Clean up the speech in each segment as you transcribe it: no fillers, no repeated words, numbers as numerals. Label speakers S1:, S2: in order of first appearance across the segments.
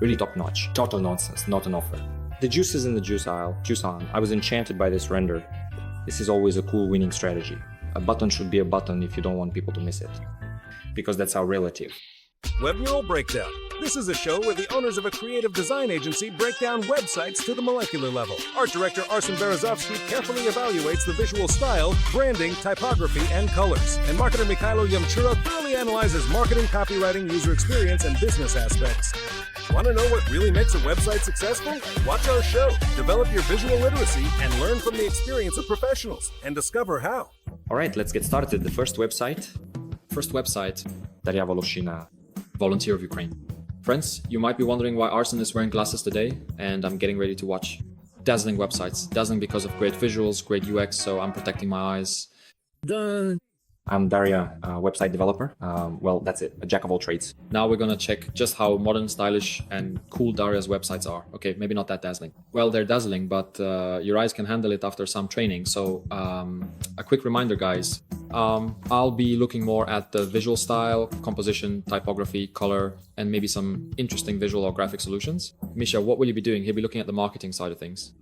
S1: Really top notch. Total nonsense, not an offer. The juice is in the juice aisle. Juice on. I was enchanted by this render. This is always a cool winning strategy. A button should be a button if you don't want people to miss it. Because that's our relative.
S2: Webmural Breakdown. This is a show where the owners of a creative design agency break down websites to the molecular level. Art director Arsen Berezovsky carefully evaluates the visual style, branding, typography, and colors. And marketer Mikhailo Yamchura thoroughly analyzes marketing, copywriting, user experience, and business aspects. Want to know what really makes a website successful? Watch our show, develop your visual literacy, and learn from the experience of professionals, and discover how.
S1: All right, let's get started. The first website, Daria Voloshina,
S3: volunteer of Ukraine. Friends, you might be wondering why Arsen is wearing glasses today, and I'm getting ready to watch dazzling websites. Dazzling because of great visuals, great UX, so I'm protecting my eyes. Done.
S1: I'm Daria, a website developer. Well, that's it, a jack of all trades.
S3: Now we're gonna check just how modern, stylish, and cool Daria's websites are. Okay, maybe not that dazzling. Well, they're dazzling, but your eyes can handle it after some training. So a quick reminder, guys. I'll be looking more at the visual style, composition, typography, color, and maybe some interesting visual or graphic solutions. Misha, what will you be doing? He'll be looking at the marketing side of things.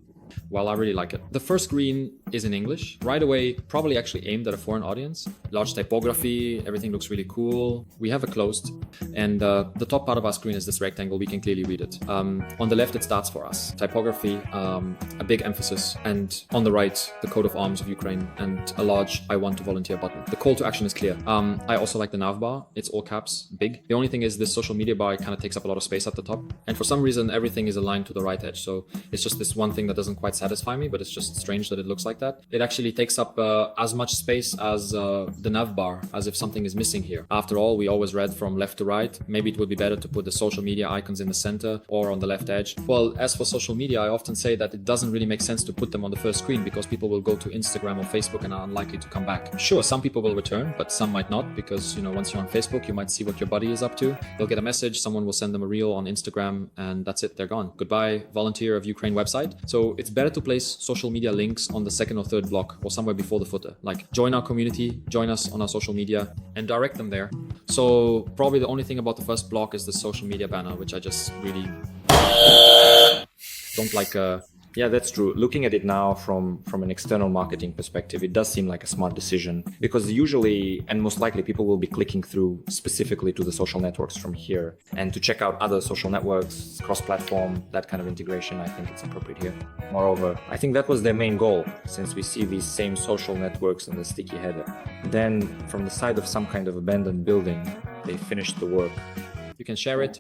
S3: Well, I really like it. The first screen is in English. Right away, probably actually aimed at a foreign audience. Large typography, everything looks really cool. We have it closed. And the top part of our screen is this rectangle. We can clearly read it. On the left, it starts for us. Typography, a big emphasis. And on the right, the coat of arms of Ukraine and a large I want to volunteer button. The call to action is clear. I also like the nav bar. It's all caps, big. The only thing is this social media bar kind of takes up a lot of space at the top. And for some reason, everything is aligned to the right edge. So it's just this one thing that doesn't quite satisfy me, but it's just strange that it looks like that. It actually takes up as much space as the nav bar, as if something is missing here. After all, we always read from left to right. Maybe it would be better to put the social media icons in the center or on the left edge. Well, as for social media, I often say that it doesn't really make sense to put them on the first screen because people will go to Instagram or Facebook and are unlikely to come back. Sure, some people will return, but some might not because, once you're on Facebook, you might see what your buddy is up to. They'll get a message, someone will send them a reel on Instagram, and that's it, they're gone. Goodbye, volunteer of Ukraine website. So it's better to place social media links on the second or third block or somewhere before the footer. Like join our community, join us on our social media and direct them there. So probably the only thing about the first block is the social media banner, which I just really don't like.
S1: Yeah, that's true. Looking at it now from an external marketing perspective, it does seem like a smart decision because usually and most likely people will be clicking through specifically to the social networks from here. And to check out other social networks, cross-platform, that kind of integration, I think it's appropriate here. Moreover, I think that was their main goal since we see these same social networks in the sticky header. Then from the side of some kind of abandoned building, they finished the work.
S3: You can share it.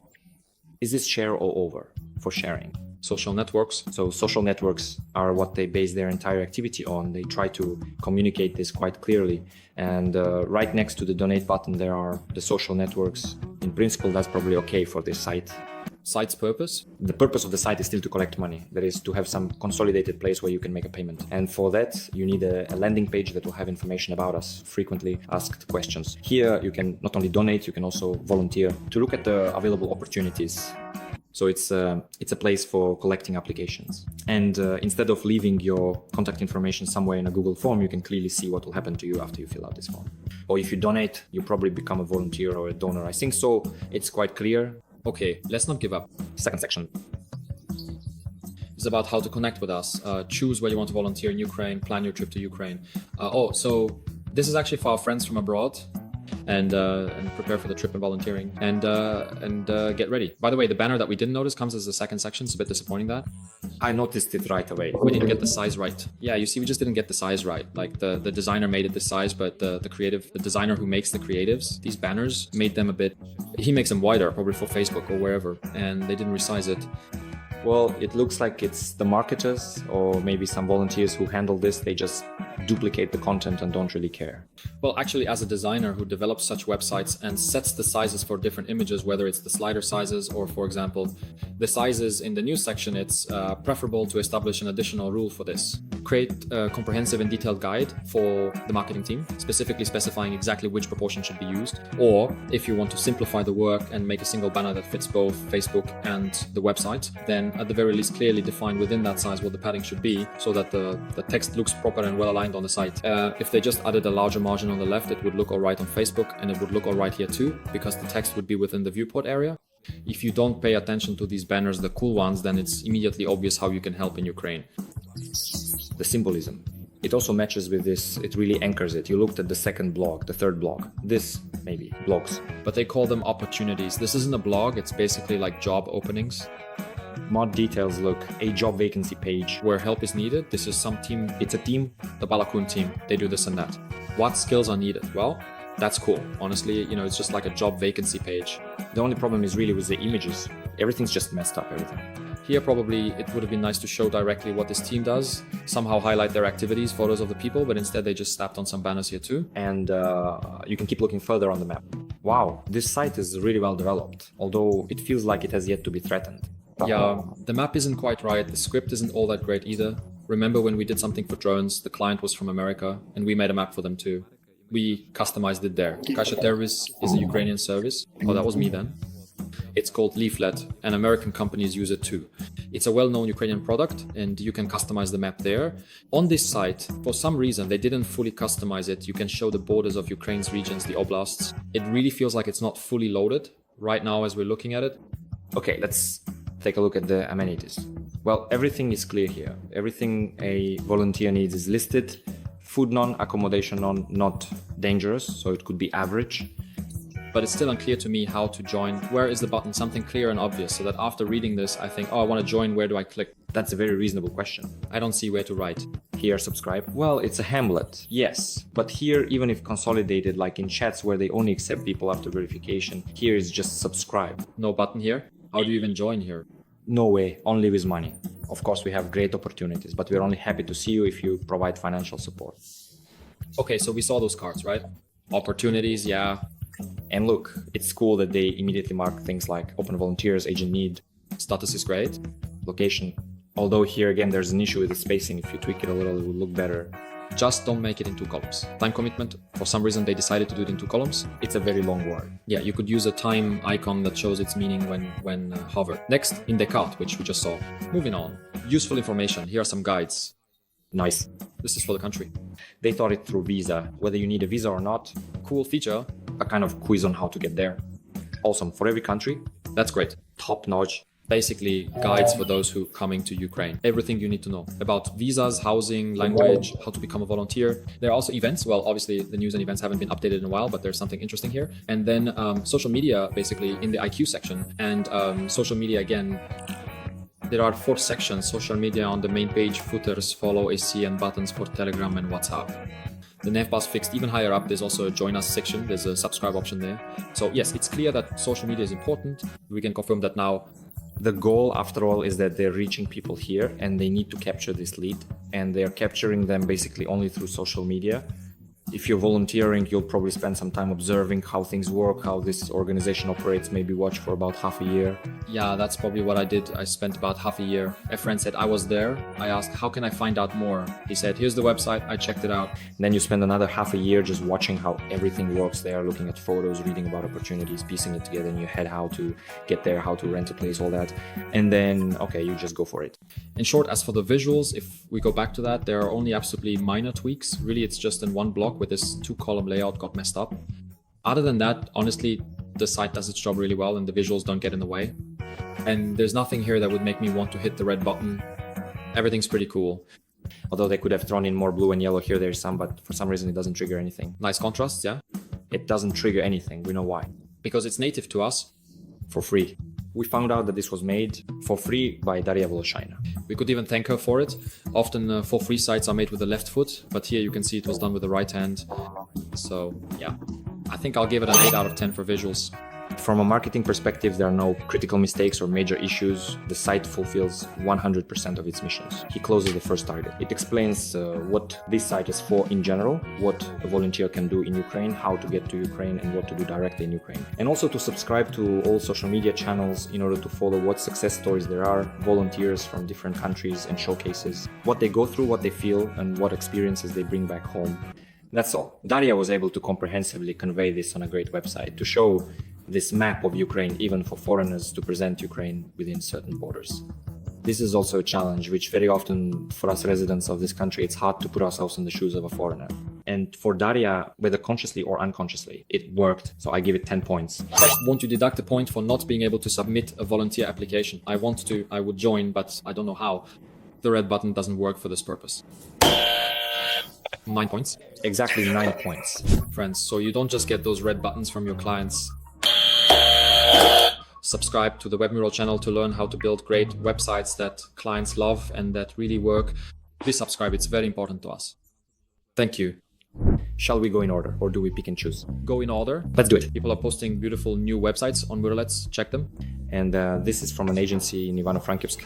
S1: Is this share or over for sharing?
S3: Social networks.
S1: So social networks are what they base their entire activity on. They try to communicate this quite clearly. And right next to the donate button, there are the social networks. In principle, that's probably okay for this site.
S3: Site's purpose?
S1: The purpose of the site is still to collect money. That is to have some consolidated place where you can make a payment. And for that, you need a landing page that will have information about us, frequently asked questions. Here, you can not only donate, you can also volunteer to look at the available opportunities. So it's a place for collecting applications. And instead of leaving your contact information somewhere in a Google form, you can clearly see what will happen to you after you fill out this form. Or if you donate, you probably become a volunteer or a donor. I think so. It's quite clear.
S3: Okay, let's not give up.
S1: Second section.
S3: It's about how to connect with us. Choose where you want to volunteer in Ukraine, plan your trip to Ukraine. So this is actually for our friends from abroad. And prepare for the trip and volunteering and get ready. By the way, the banner that we didn't notice comes as the second section. It's a bit disappointing that.
S1: I noticed it right away.
S3: We didn't get the size right. Yeah, you see, we just didn't get the size right. Like the designer made it this size, but the designer who makes the creatives, these banners, made them he makes them wider, probably for Facebook or wherever, and they didn't resize it.
S1: Well, it looks like it's the marketers or maybe some volunteers who handle this. They just duplicate the content and don't really care.
S3: Well, actually, as a designer who develops such websites and sets the sizes for different images, whether it's the slider sizes or, for example, the sizes in the news section, it's preferable to establish an additional rule for this. Create a comprehensive and detailed guide for the marketing team, specifically specifying exactly which proportion should be used. Or if you want to simplify the work and make a single banner that fits both Facebook and the website, then at the very least clearly define within that size what the padding should be so that the text looks proper and well aligned on the site. If they just added a larger margin on the left, it would look all right on Facebook and it would look all right here too, because the text would be within the viewport area. If you don't pay attention to these banners, the cool ones, then it's immediately obvious how you can help in Ukraine.
S1: The symbolism. It also matches with this, it really anchors it. You looked at the second blog, the third blog. This, maybe, blogs.
S3: But they call them opportunities. This isn't a blog, it's basically like job openings.
S1: More details, look, a job vacancy page.
S3: Where help is needed, this is some team,
S1: It's a team.
S3: the Balakun team, they do this and that. What skills are needed? Well, that's cool. Honestly, it's just like a job vacancy page.
S1: The only problem is really with the images. Everything's just messed up, everything.
S3: Here, probably it would have been nice to show directly what this team does, somehow highlight their activities, photos of the people, but instead they just slapped on some banners here too.
S1: And you can keep looking further on the map. Wow, this site is really well developed, although it feels like it has yet to be threatened.
S3: Yeah, the map isn't quite right, the script isn't all that great either. Remember when we did something for drones, the client was from America, and we made a map for them too. We customized it there. Kasha Tervis is a Ukrainian service. Oh, that was me then. It's called Leaflet, and American companies use it too. It's a well-known Ukrainian product, and you can customize the map there. On this site, for some reason, they didn't fully customize it. You can show the borders of Ukraine's regions, the oblasts. It really feels like it's not fully loaded right now as we're looking at it.
S1: Okay, let's take a look at the amenities. Well, everything is clear here. Everything a volunteer needs is listed. Food none, accommodation none, not dangerous, so it could be average.
S3: But it's still unclear to me how to join. Where is the button? Something clear and obvious, so that after reading this, I think, oh, I want to join, where do I click?
S1: That's a very reasonable question.
S3: I don't see where to write.
S1: Here, subscribe. Well, it's a Hamlet, yes. But here, even if consolidated, like in chats where they only accept people after verification, here is just subscribe.
S3: No button here? How do you even join here?
S1: No way, only with money. Of course, we have great opportunities, but we're only happy to see you if you provide financial support.
S3: Okay, so we saw those cards, right? Opportunities, yeah.
S1: And look, it's cool that they immediately mark things like open volunteers, agent need,
S3: Status is great.
S1: location. Although here again, there's an issue with the spacing. If you tweak it a little, it will look better.
S3: Just don't make it in 2 columns. Time commitment, for some reason they decided to do it in 2 columns.
S1: It's a very long word.
S3: Yeah, you could use a time icon that shows its meaning when hovered. Next, in Descartes, which we just saw. Moving on. Useful information. Here are some guides.
S1: Nice.
S3: This is for the country.
S1: They thought it through visa, whether you need a visa or not.
S3: Cool feature.
S1: A kind of quiz on how to get there. Awesome, for every country.
S3: That's great.
S1: Top notch.
S3: Basically, guides for those who coming to Ukraine. Everything you need to know about visas, housing, language, how to become a volunteer. There are also events. Well, obviously the news and events haven't been updated in a while, but there's something interesting here. And then social media, basically in the IQ section. And social media again, there are 4 sections. Social media on the main page, footers, follow, AC, and buttons for Telegram and WhatsApp. The nav bus fixed even higher up. There's also a join us section. There's a subscribe option there. So yes, it's clear that social media is important. We can confirm that now.
S1: The goal, after all, is that they're reaching people here and they need to capture this lead. And they're capturing them basically only through social media. If you're volunteering, you'll probably spend some time observing how things work, how this organization operates, maybe watch for about half a year.
S3: Yeah, that's probably what I did. I spent about half a year. A friend said I was there. I asked, how can I find out more? He said, here's the website. I checked it out.
S1: Then you spend another half a year just watching how everything works there, looking at photos, reading about opportunities, piecing it together in your head, how to get there, how to rent a place, all that. And then, okay, you just go for it.
S3: In short, as for the visuals, if we go back to that, there are only absolutely minor tweaks. Really, it's just in one block where this 2-column layout got messed up. Other than that, honestly, the site does its job really well and the visuals don't get in the way. And there's nothing here that would make me want to hit the red button. Everything's pretty cool.
S1: Although they could have thrown in more blue and yellow here, there's some, but for some reason it doesn't trigger anything.
S3: Nice contrasts, yeah?
S1: It doesn't trigger anything, we know why.
S3: Because it's native to us.
S1: For free. We found out that this was made for free by Daria Voloshaina.
S3: We could even thank her for it. Often for free sites are made with the left foot, but here you can see it was done with the right hand. So yeah, I think I'll give it an 8 out of 10 for visuals.
S1: From a marketing perspective, there are no critical mistakes or major issues. The site fulfills 100% of its missions. He closes the first target. It explains what this site is for in general, what a volunteer can do in Ukraine, how to get to Ukraine, and what to do directly in Ukraine. And also to subscribe to all social media channels in order to follow what success stories there are, volunteers from different countries and showcases, what they go through, what they feel, and what experiences they bring back home. That's all. Daria was able to comprehensively convey this on a great website to show this map of Ukraine, even for foreigners, to present Ukraine within certain borders. This is also a challenge which very often for us residents of this country, it's hard to put ourselves in the shoes of a foreigner. And for Daria, whether consciously or unconsciously, it worked. So I give it 10 points.
S3: But won't you deduct a point for not being able to submit a volunteer application? I would join, but I don't know how. The red button doesn't work for this purpose. 9 points.
S1: Exactly 9 points.
S3: Friends, so you don't just get those red buttons from your clients. Subscribe to the Webmural channel to learn how to build great websites that clients love and that really work. Please subscribe, it's very important to us. Thank you.
S1: Shall we go in order or do we pick and choose?
S3: Go in order.
S1: Let's do it.
S3: People are posting beautiful new websites on Muralets, check them.
S1: And this is from an agency in Ivano-Frankivsk.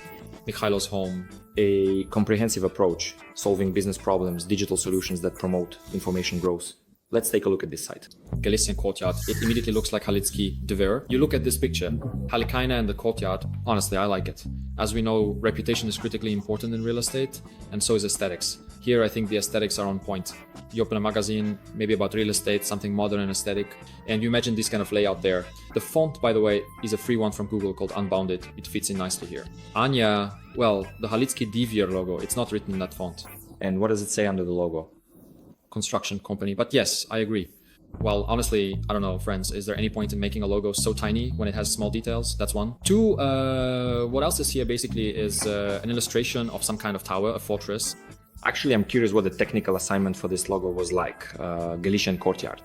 S3: Mikhailo's home.
S1: A comprehensive approach, solving business problems, digital solutions that promote information growth. Let's take a look at this site.
S3: Galician courtyard. It immediately looks like Halitsky Dever. You look at this picture, Halikaina and the courtyard. Honestly, I like it. As we know, reputation is critically important in real estate, and so is aesthetics. Here, I think the aesthetics are on point. You open a magazine, maybe about real estate, something modern and aesthetic, and you imagine this kind of layout there. The font, by the way, is a free one from Google called Unbounded. It fits in nicely here. Anya, well, the Halitsky Dever logo, it's not written in that font.
S1: And what does it say under the logo?
S3: Construction company. But yes, I agree. Well, honestly, I don't know, friends, is there any point in making a logo so tiny when it has small details? That's one. Two, what else is here basically is an illustration of some kind of tower, a fortress.
S1: Actually, I'm curious what the technical assignment for this logo was like. Galician courtyard.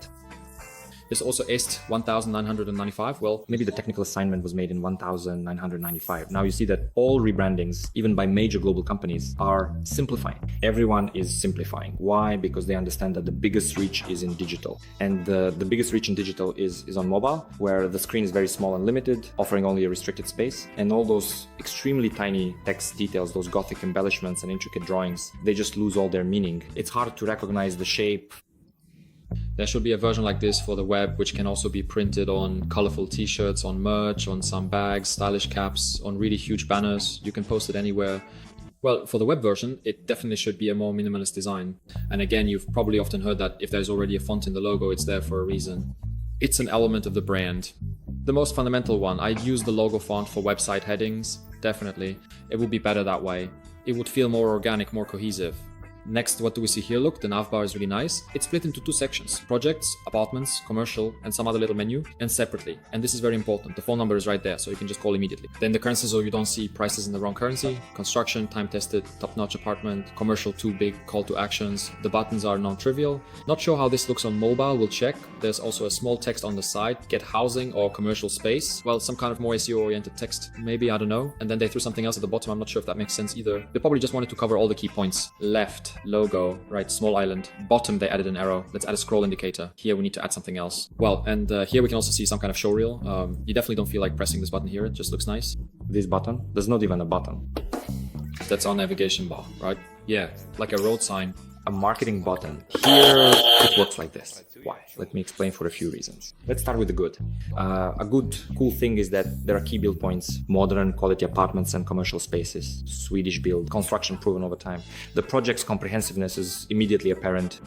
S3: There's also Est 1995. Well,
S1: maybe the technical assignment was made in 1995. Now you see that all rebrandings, even by major global companies, are simplifying. Everyone is simplifying. Why? Because they understand that the biggest reach is in digital. And the biggest reach in digital is on mobile, where the screen is very small and limited, offering only a restricted space. And all those extremely tiny text details, those Gothic embellishments and intricate drawings, they just lose all their meaning. It's hard to recognize the shape.
S3: There should be a version like this for the web, which can also be printed on colorful t-shirts, on merch, on some bags, stylish caps, on really huge banners. You can post it anywhere. Well, for the web version, it definitely should be a more minimalist design. And again, you've probably often heard that if there's already a font in the logo, it's there for a reason. It's an element of the brand. The most fundamental one, I'd use the logo font for website headings, definitely. It would be better that way. It would feel more organic, more cohesive. Next, what do we see here? Look, the navbar is really nice. It's split into 2 sections: projects, apartments, commercial, and some other little menu, and separately. And this is very important. The phone number is right there, so you can just call immediately. Then the currency, so you don't see prices in the wrong currency. Construction, time-tested, top-notch apartment. Commercial, too big, call to actions. The buttons are non-trivial. Not sure how this looks on mobile, we'll check. There's also a small text on the side, get housing or commercial space. Well, some kind of more SEO-oriented text, maybe, I don't know. And then they threw something else at the bottom, I'm not sure if that makes sense either. They probably just wanted to cover all the key points. Left. Logo, right, small island. Bottom, they added an arrow. Let's add a scroll indicator. Here we need to add something else. Well, and here we can also see some kind of showreel. You definitely don't feel like pressing this button here. It just looks nice.
S1: This button? There's not even a button.
S3: That's our navigation bar, right? Yeah, like a road sign.
S1: A marketing button. Here it works like this. Why? Let me explain for a few reasons. Let's start with the good. A good, cool thing is that there are key build points: modern, quality apartments and commercial spaces, Swedish build, construction proven over time. The project's comprehensiveness is immediately apparent.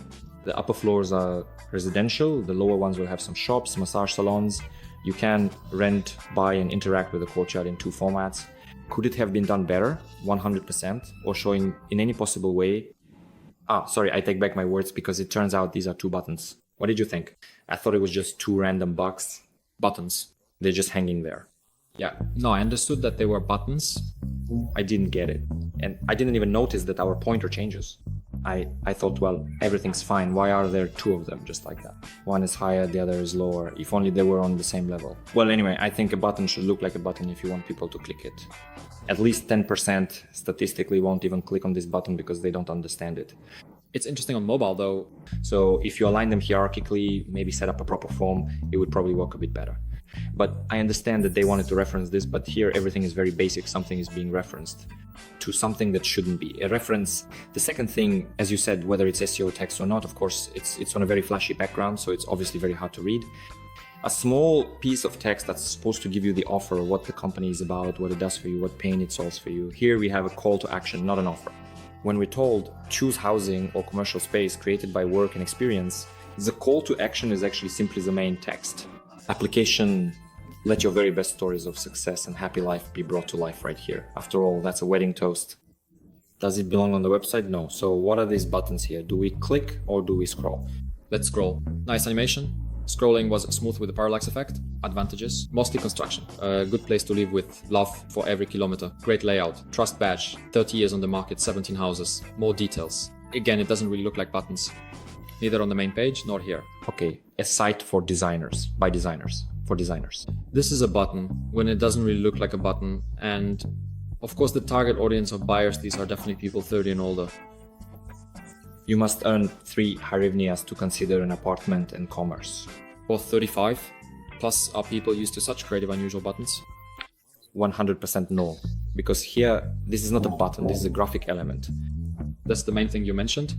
S1: The upper floors are residential, the lower ones will have some shops, massage salons. You can rent, buy and interact with the courtyard in 2 formats. Could it have been done better? 100%, or showing in any possible way? Sorry, I take back my words because it turns out these are 2 buttons. What did you think? I thought it was just 2 random buttons. They're just hanging there.
S3: Yeah, no, I understood that they were buttons.
S1: I didn't get it. And I didn't even notice that our pointer changes. I thought, well, everything's fine. Why are there 2 of them just like that? One is higher, the other is lower. If only they were on the same level. Well, anyway, I think a button should look like a button if you want people to click it. At least 10% statistically won't even click on this button because they don't understand it.
S3: It's interesting on mobile though.
S1: So if you align them hierarchically, maybe set up a proper form, it would probably work a bit better. But I understand that they wanted to reference this, but here everything is very basic. Something is being referenced to something that shouldn't be. A reference. The second thing, as you said, whether it's SEO text or not, of course, it's on a very flashy background, so it's obviously very hard to read. A small piece of text that's supposed to give you the offer, what the company is about, what it does for you, what pain it solves for you. Here we have a call to action, not an offer. When we're told choose housing or commercial space created by work and experience, the call to action is actually simply the main text. Application, let your very best stories of success and happy life be brought to life right here. After all, that's a wedding toast. Does it belong on the website? No. So what are these buttons here? Do we click or do we scroll?
S3: Let's scroll. Nice animation. Scrolling was smooth with the parallax effect. Advantages. Mostly construction. A good place to live with. Love for every kilometer. Great layout. Trust badge. 30 years on the market, 17 houses. More details. Again, it doesn't really look like buttons. Neither on the main page nor here.
S1: Okay, a site for designers, by designers, for designers.
S3: This is a button when it doesn't really look like a button. And of course, the target audience of buyers, these are definitely people 30 and older.
S1: You must earn 3 hryvnias to consider an apartment and commerce.
S3: Or 35. Plus, are people used to such creative, unusual buttons?
S1: 100% no. Because here, this is not a button, this is a graphic element.
S3: That's the main thing you mentioned.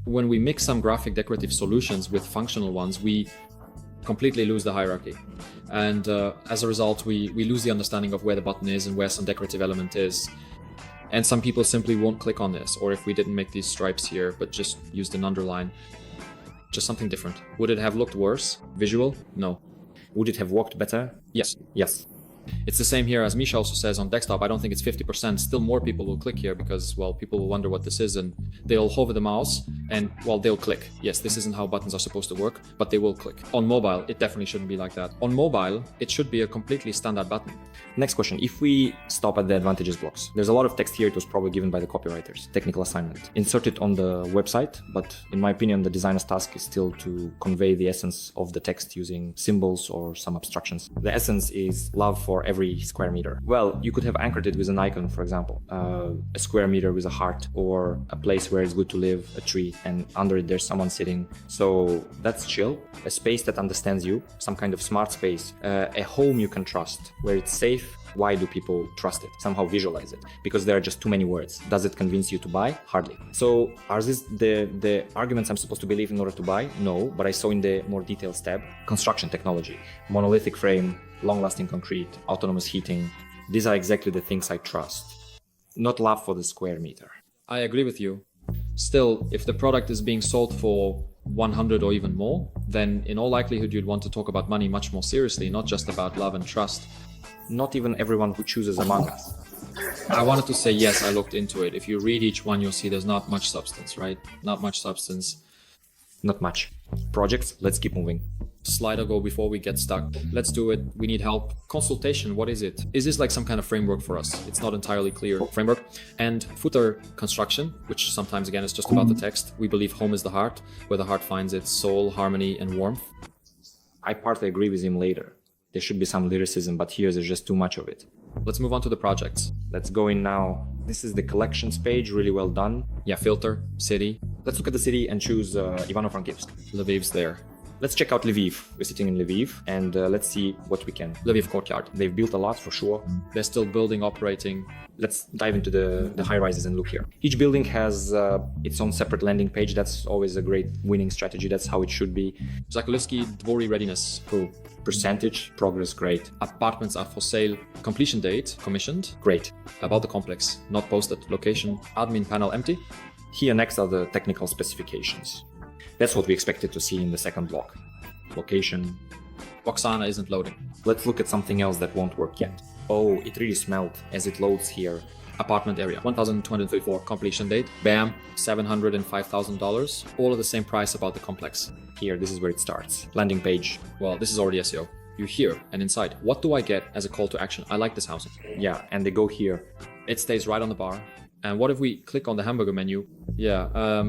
S3: When we mix some graphic decorative solutions with functional ones, we completely lose the hierarchy. And as a result, we lose the understanding of where the button is and where some decorative element is. And some people simply won't click on this, or if we didn't make these stripes here, but just used an underline, just something different. Would it have looked worse? Visual? No.
S1: Would it have worked better?
S3: Yes.
S1: Yes.
S3: It's the same here as Misha also says on desktop. I don't think it's 50%. Still more people will click here because, well, people will wonder what this is and they'll hover the mouse and, well, they'll click. Yes, this isn't how buttons are supposed to work, but they will click. On mobile, it definitely shouldn't be like that. On mobile, it should be a completely standard button.
S1: Next question. If we stop at the advantages blocks, there's a lot of text here. It was probably given by the copywriters. Technical assignment. Insert it on the website, but in my opinion, the designer's task is still to convey the essence of the text using symbols or some abstractions. The essence is love for every square meter. Well, you could have anchored it with an icon, for example, a square meter with a heart, or a place where it's good to live, a tree, and under it there's someone sitting. So that's chill. A space that understands you, some kind of smart space, a home you can trust, where it's safe. Why do people trust it? Somehow visualize it. Because there are just too many words. Does it convince you to buy? Hardly. So are these the arguments I'm supposed to believe in order to buy? No, but I saw in the more details tab. Construction technology, monolithic frame, long-lasting concrete, autonomous heating. These are exactly the things I trust. Not love for the square meter.
S3: I agree with you. Still, if the product is being sold for 100 or even more, then in all likelihood you'd want to talk about money much more seriously, not just about love and trust.
S1: Not even everyone who chooses Among Us.
S3: I wanted to say yes, I looked into it. If you read each one, you'll see there's not much substance, right? Not much substance.
S1: Not much. Projects, let's keep moving.
S3: Slider go before we get stuck. Let's do it. We need help. Consultation, what is it? Is this like some kind of framework for us? It's not entirely clear. Framework. And footer construction, which sometimes again is just about the text. We believe home is the heart, where the heart finds its soul, harmony, and warmth.
S1: I partly agree with him later. There should be some lyricism, but here there's just too much of it.
S3: Let's move on to the projects.
S1: Let's go in now. This is the collections page, really well done.
S3: Yeah, filter, city.
S1: Let's look at the city and choose Ivano-Frankivsk.
S3: Lviv's there.
S1: Let's check out Lviv. We're sitting in Lviv and let's see what we can.
S3: Lviv courtyard.
S1: They've built a lot for sure.
S3: They're still building, operating.
S1: Let's dive into the high rises and look here. Each building has its own separate landing page. That's always a great winning strategy. That's how it should be.
S3: Zakulisky Dvori readiness.
S1: Cool. Percentage, progress, great.
S3: Apartments are for sale. Completion date, commissioned.
S1: Great.
S3: About the complex, not posted. Location, admin panel empty.
S1: Here next are the technical specifications. That's what we expected to see in the second block. Location.
S3: Oksana isn't loading.
S1: Let's look at something else that won't work yet. Oh, it really smelled as it loads here.
S3: Apartment area, 1,234. Completion date, bam, $705,000. All at the same price about the complex.
S1: Here, this is where it starts. Landing page.
S3: Well, this is already SEO. You hear and inside, what do I get as a call to action? I like this housing.
S1: Yeah, and they go here.
S3: It stays right on the bar. And what if we click on the hamburger menu? Yeah,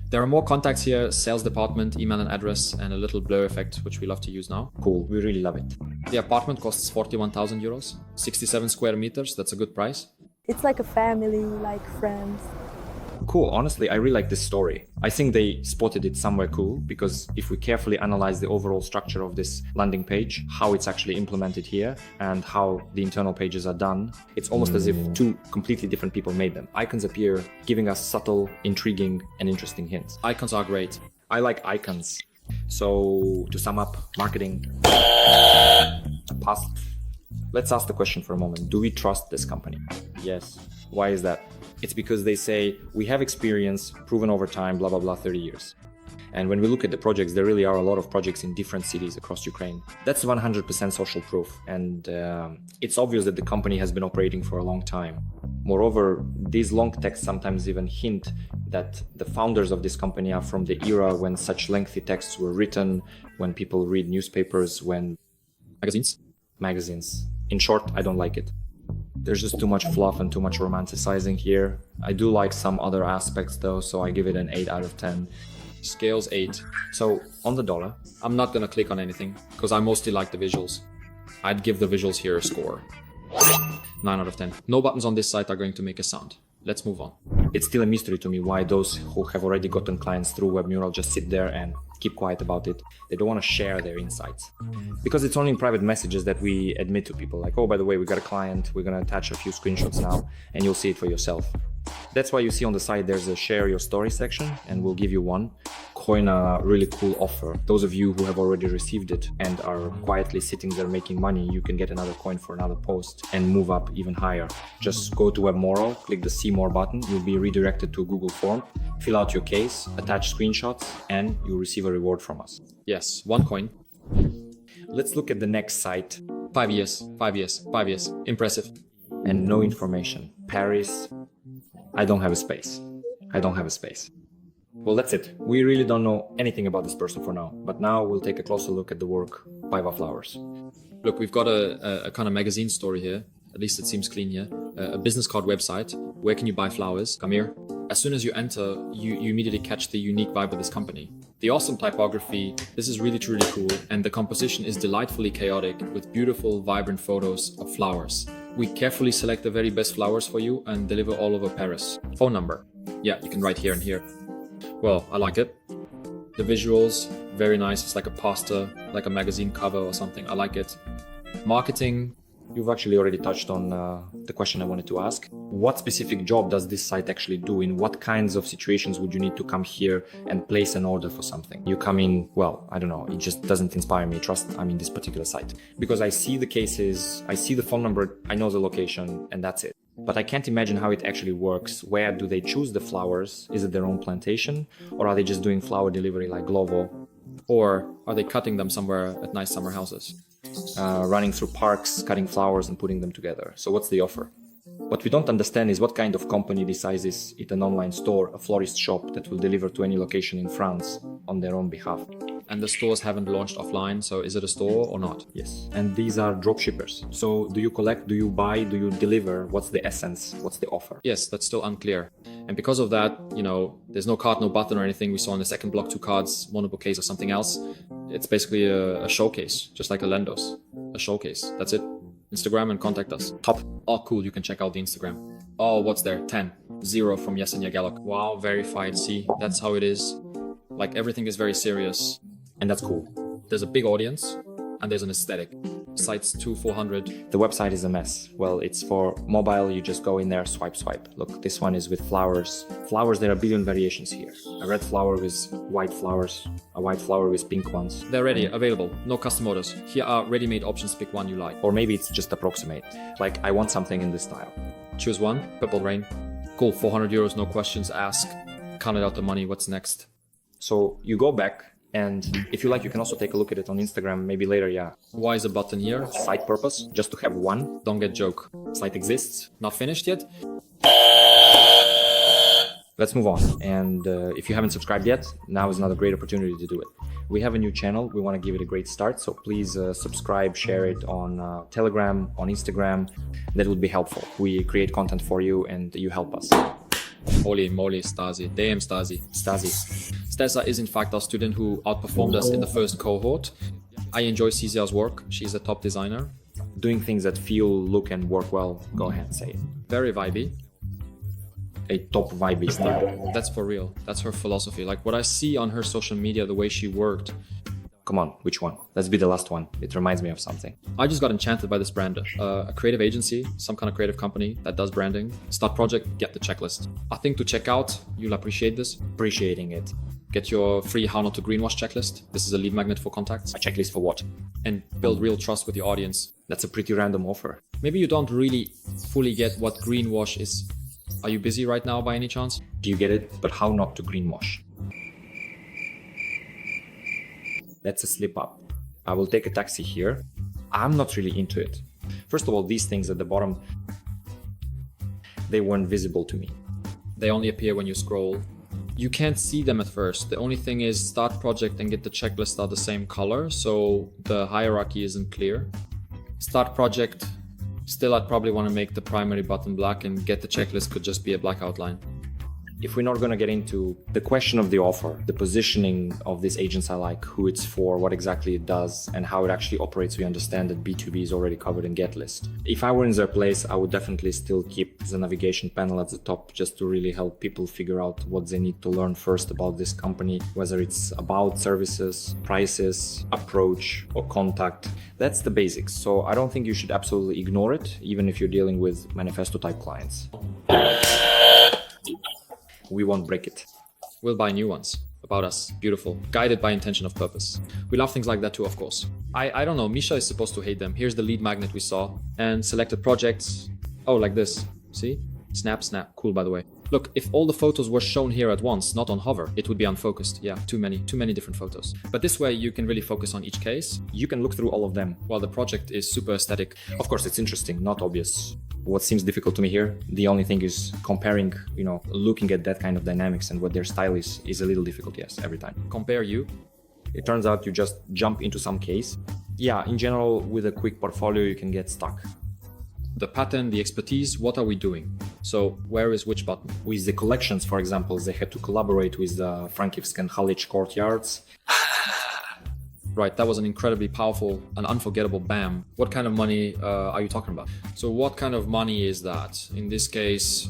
S3: there are more contacts here, sales department, email and address, and a little blur effect, which we love to use now.
S1: Cool, we really love it.
S3: The apartment costs 41,000 euros, 67 square meters, that's a good price.
S4: It's like a family, like friends.
S1: Cool, honestly, I really like this story. I think they spotted it somewhere cool, because if we carefully analyze the overall structure of this landing page, how it's actually implemented here, and how the internal pages are done, it's almost as if two completely different people made them. Icons appear, giving us subtle, intriguing, and interesting hints.
S3: Icons are great.
S1: I like icons. So, to sum up, marketing. Past. Let's ask the question for a moment. Do we trust this company? Yes. Why is that? It's because they say, we have experience, proven over time, blah, blah, blah, 30 years. And when we look at the projects, there really are a lot of projects in different cities across Ukraine. That's 100% social proof. And it's obvious that the company has been operating for a long time. Moreover, these long texts sometimes even hint that the founders of this company are from the era when such lengthy texts were written, when people read newspapers, when magazines. In short, I don't like it. There's just too much fluff and too much romanticizing here. I do like some other aspects though, so I give it an 8 out of 10.
S3: Scales 8.
S1: So on the dollar,
S3: I'm not gonna click on anything because I mostly like the visuals. I'd give the visuals here a score. 9 out of 10. No buttons on this site are going to make a sound. Let's move on.
S1: it's still a mystery to me why those who have already gotten clients through Webmural just sit there and keep quiet about it. They don't want to share their insights. Because it's only in private messages that we admit to people like, oh, by the way, we got a client, we're going to attach a few screenshots now, and you'll see it for yourself. That's why you see on the side there's a share your story section, and we'll give you one. Coin a really cool offer. Those of you who have already received it and are quietly sitting there making money, you can get another coin for another post and move up even higher. Just go to Webmural, click the See More button, you'll be redirected to a Google form, fill out your case, attach screenshots, and you'll receive a reward from us.
S3: Yes, 1 coin.
S1: Let's look at the next site.
S3: 5 years, 5 years, 5 years. Impressive.
S1: And no information. Paris. I don't have a space. I don't have a space. Well, that's it. We really don't know anything about this person for now, but now we'll take a closer look at the work by Flowers.
S3: Look, we've got a kind of magazine story here. At least it seems clean here. A business card website. Where can you buy flowers? Come here. As soon as you enter, you immediately catch the unique vibe of this company. The awesome typography, this is really truly cool, and the composition is delightfully chaotic with beautiful, vibrant photos of flowers. We carefully select the very best flowers for you and deliver all over Paris. Phone number. Yeah, you can write here and here. Well, I like it. The visuals, very nice. It's like a poster, like a magazine cover or something. I like it. Marketing.
S1: You've actually already touched on the question I wanted to ask. What specific job does this site actually do? In what kinds of situations would you need to come here and place an order for something? You come in, well, I don't know, it just doesn't inspire me. Trust, I'm in this particular site. Because I see the cases, I see the phone number, I know the location, and that's it. But I can't imagine how it actually works. Where do they choose the flowers? Is it their own plantation? Or are they just doing flower delivery like Glovo?
S3: Or are they cutting them somewhere at nice summer houses?
S1: Running through parks, cutting flowers and putting them together. So what's the offer? What we don't understand is what kind of company decides it an online store, a florist shop that will deliver to any location in France on their own behalf.
S3: And the stores haven't launched offline, so is it a store or not?
S1: Yes. And these are drop shippers. So do you collect, do you buy, do you deliver? What's the essence? What's the offer?
S3: Yes, that's still unclear. And because of that, you know, there's no card, no button or anything. We saw in the second block 2 cards, one bouquets or something else. It's basically a showcase, just like a Lendos. A showcase. That's it. Instagram and contact us.
S1: Top.
S3: Oh, cool. You can check out the Instagram. Oh, what's there? 10. 0 from Yesenia Galok. Wow, verified. See, that's how it is. Like everything is very serious.
S1: And that's cool.
S3: There's a big audience and there's an aesthetic. Sites 400.
S1: The website is a mess. Well, it's for mobile. You just go in there, swipe. Look, this one is with flowers. Flowers, there are a billion variations here. A red flower with white flowers, a white flower with pink ones.
S3: They're ready, available, no custom orders. Here are ready-made options, pick one you like.
S1: Or maybe it's just approximate. Like, I want something in this style.
S3: Choose one, Purple Rain. Cool, 400 euros, no questions asked. Counted out the money, what's next?
S1: So you go back, and if you like, you can also take a look at it on Instagram, maybe later, yeah.
S3: Why is a button here?
S1: Site purpose, just to have one.
S3: Don't get joke.
S1: Site exists.
S3: Not finished yet?
S1: Let's move on. And if you haven't subscribed yet, now is another great opportunity to do it. We have a new channel. We want to give it a great start. So please subscribe, share it on Telegram, on Instagram. That would be helpful. We create content for you and you help us.
S3: Holy moly, Stasi. Damn, Stasi. Stesa is in fact our student who outperformed us in the first cohort. I enjoy Cesia's work. She's a top designer.
S1: Doing things that feel, look and work well. Go ahead, say it.
S3: Very vibey.
S1: A top vibey style.
S3: That's for real. That's her philosophy. Like what I see on her social media, the way she worked.
S1: Come on, which one? Let's be the last one. It reminds me of something.
S3: I just got enchanted by this brand. A creative agency, some kind of creative company that does branding. Start project, get the checklist. I think to check out, you'll appreciate this.
S1: Appreciating it.
S3: Get your free how not to greenwash checklist. This is a lead magnet for contacts.
S1: A checklist for what?
S3: And build real trust with your audience.
S1: That's a pretty random offer.
S3: Maybe you don't really fully get what greenwash is. Are you busy right now by any chance?
S1: Do you get it? But how not to greenwash? That's a slip up. I will take a taxi here. I'm not really into it. First of all, these things at the bottom, they weren't visible to me.
S3: They only appear when you scroll. You can't see them at first. The only thing is start project and get the checklist are the same color, so the hierarchy isn't clear. Start project, still I'd probably want to make the primary button black, and get the checklist could just be a black outline.
S1: If we're not going to get into the question of the offer, the positioning of this agents I like, who it's for, what exactly it does, and how it actually operates, we understand that B2B is already covered in get list. If I were in their place, I would definitely still keep the navigation panel at the top just to really help people figure out what they need to learn first about this company, whether it's about services, prices, approach, or contact. That's the basics. So I don't think you should absolutely ignore it, even if you're dealing with manifesto type clients. We won't break it.
S3: We'll buy new ones. About us. Beautiful. Guided by intention of purpose. We love things like that too, of course. I don't know. Misha is supposed to hate them. Here's the lead magnet we saw. And selected projects. Oh, like this. See? Snap, snap. Cool, by the way. Look, if all the photos were shown here at once, not on hover, it would be unfocused. Yeah, too many different photos. But this way you can really focus on each case.
S1: You can look through all of them.
S3: While the project is super aesthetic.
S1: Of course, it's interesting, not obvious. What seems difficult to me here, the only thing is comparing, looking at that kind of dynamics and what their style is a little difficult, yes, every time.
S3: Compare you.
S1: It turns out you just jump into some case. Yeah, in general, with a quick portfolio, you can get stuck.
S3: The pattern, the expertise, what are we doing? So where is which button?
S1: With the collections, for example, they had to collaborate with the Frankivsk and Halic courtyards.
S3: Right, that was an incredibly powerful and unforgettable bam. What kind of money are you talking about? So what kind of money is that? In this case,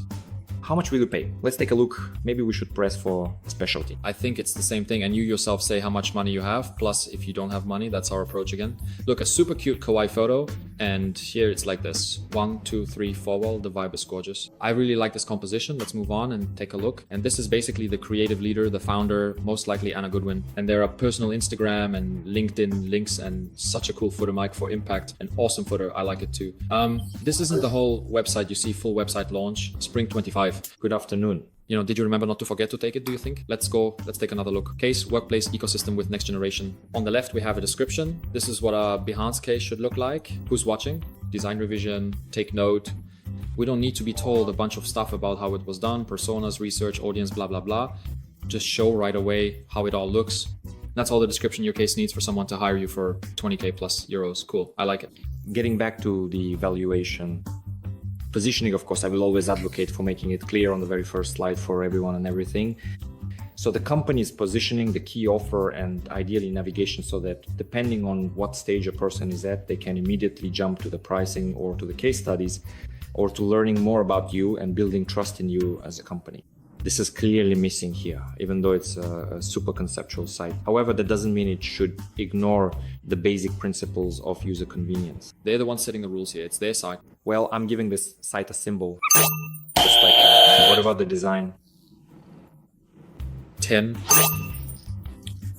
S1: how much will you pay? Let's take a look. Maybe we should press for specialty.
S3: I think it's the same thing. And you yourself say how much money you have. Plus, if you don't have money, that's our approach again. Look, a super cute kawaii photo. And here it's like this. 1, 2, 3, 4. Well, the vibe is gorgeous. I really like this composition. Let's move on and take a look. And this is basically the creative leader, the founder, most likely Anna Goodwin. And there are personal Instagram and LinkedIn links and such a cool footer mic for impact. An awesome footer. I like it too. This isn't the whole website. You see full website launch, spring 25.
S1: Good afternoon.
S3: Did you remember not to forget to take it, do you think? Let's take another look. Case, workplace, ecosystem with next generation. On the left, we have a description. This is what a Behance case should look like. Who's watching? Design revision, take note. We don't need to be told a bunch of stuff about how it was done, personas, research, audience, blah, blah, blah. Just show right away how it all looks. That's all the description your case needs for someone to hire you for 20k plus euros. Cool, I like it.
S1: Getting back to the evaluation. Positioning, of course, I will always advocate for making it clear on the very first slide for everyone and everything. So the company is positioning the key offer and ideally navigation so that depending on what stage a person is at, they can immediately jump to the pricing or to the case studies or to learning more about you and building trust in you as a company. This is clearly missing here, even though it's a super conceptual site. However, that doesn't mean it should ignore the basic principles of user convenience.
S3: They're the ones setting the rules here. It's their site.
S1: Well, I'm giving this site a symbol. Just like what about the design?
S3: 10.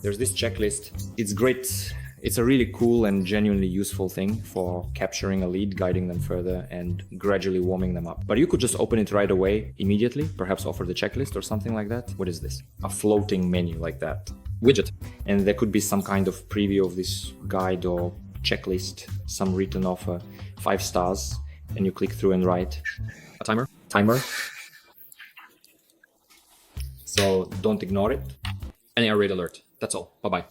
S1: There's this checklist. It's great. It's a really cool and genuinely useful thing for capturing a lead, guiding them further, and gradually warming them up. But you could just open it right away, immediately, perhaps offer the checklist or something like that. What is this? A floating menu like that.
S3: Widget.
S1: And there could be some kind of preview of this guide or checklist, some written offer, 5 stars, and you click through and write.
S3: A timer.
S1: Timer. So don't ignore it.
S3: Any error alert. That's all. Bye-bye.